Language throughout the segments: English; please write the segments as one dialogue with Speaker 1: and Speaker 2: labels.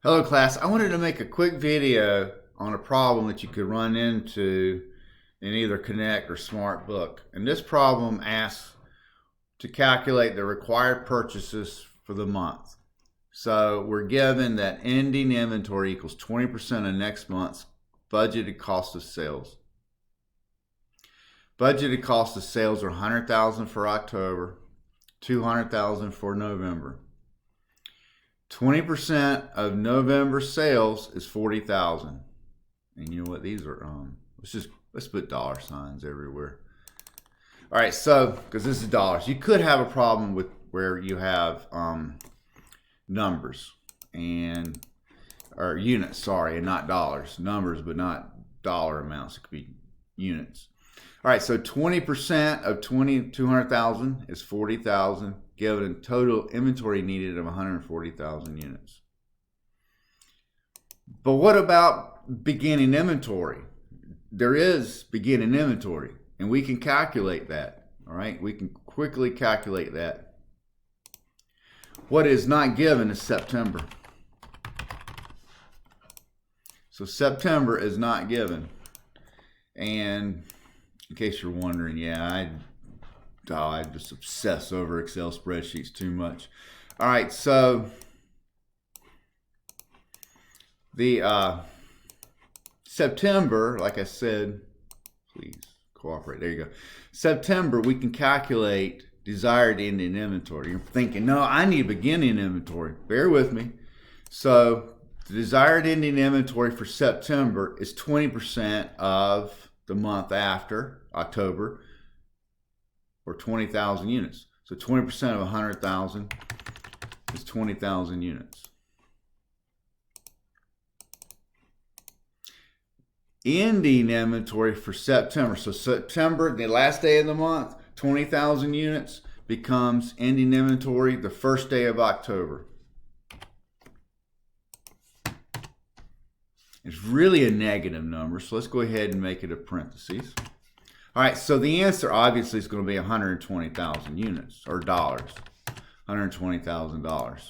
Speaker 1: Hello class, I wanted to make a quick video on a problem that you could run into in either Connect or SmartBook. And this problem asks to calculate the required purchases for the month. So we're given that ending inventory equals 20% of next month's budgeted cost of sales. Budgeted cost of sales are $100,000 for October, $200,000 for November. 20% of November sales is $40,000. And you know what these are? Let's put dollar signs everywhere. All right, so because this is dollars, you could have a problem with where you have numbers or units, sorry, and not dollars. Numbers, but not dollar amounts. It could be units. All right, so 20% of 200,000 is 40,000, given a total inventory needed of 140,000 units. But what about beginning inventory? There is beginning inventory, and we can calculate that. All right, we can quickly calculate that. What is not given is September. So September is not given, and in case you're wondering, yeah, I just obsess over Excel spreadsheets too much. All right, so the September, like I said, please cooperate. There you go. September, we can calculate desired ending inventory. You're thinking, no, I need beginning inventory. Bear with me. So the desired ending inventory for September is 20% of the month after, October, or 20,000 units. So 20% of 100,000 is 20,000 units. Ending inventory for September. So September, the last day of the month, 20,000 units becomes ending inventory the first day of October. It's really a negative number, so let's go ahead and make it a parentheses. All right, so the answer obviously is going to be 120,000 units, or dollars, $120,000.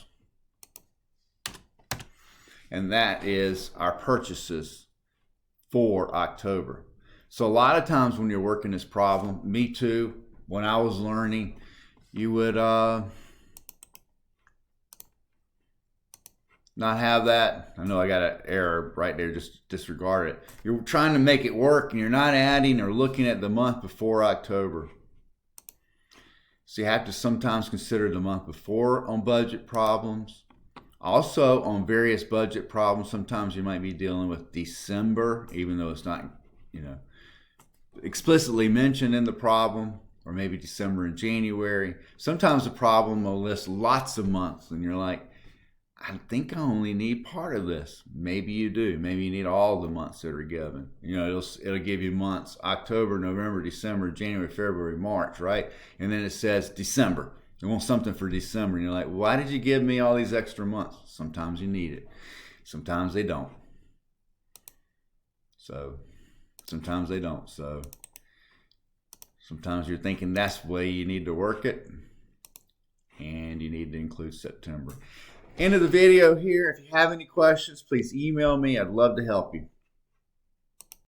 Speaker 1: And that is our purchases for October. So a lot of times when you're working this problem, me too, when I was learning, you would not have that. I know I got an error right there, just disregard it. You're trying to make it work and you're not adding or looking at the month before October. So you have to sometimes consider the month before on budget problems. Also on various budget problems, sometimes you might be dealing with December, even though it's not, explicitly mentioned in the problem, or maybe December and January. Sometimes the problem will list lots of months and you're like, I think I only need part of this. Maybe you do. Maybe you need all the months that are given. It'll give you months, October, November, December, January, February, March, right? And then it says December. You want something for December. And you're like, why did you give me all these extra months? Sometimes you need it. Sometimes they don't. So sometimes they don't. So sometimes you're thinking that's the way you need to work it. And you need to include September. End of the video here. If you have any questions, please email me. I'd love to help you.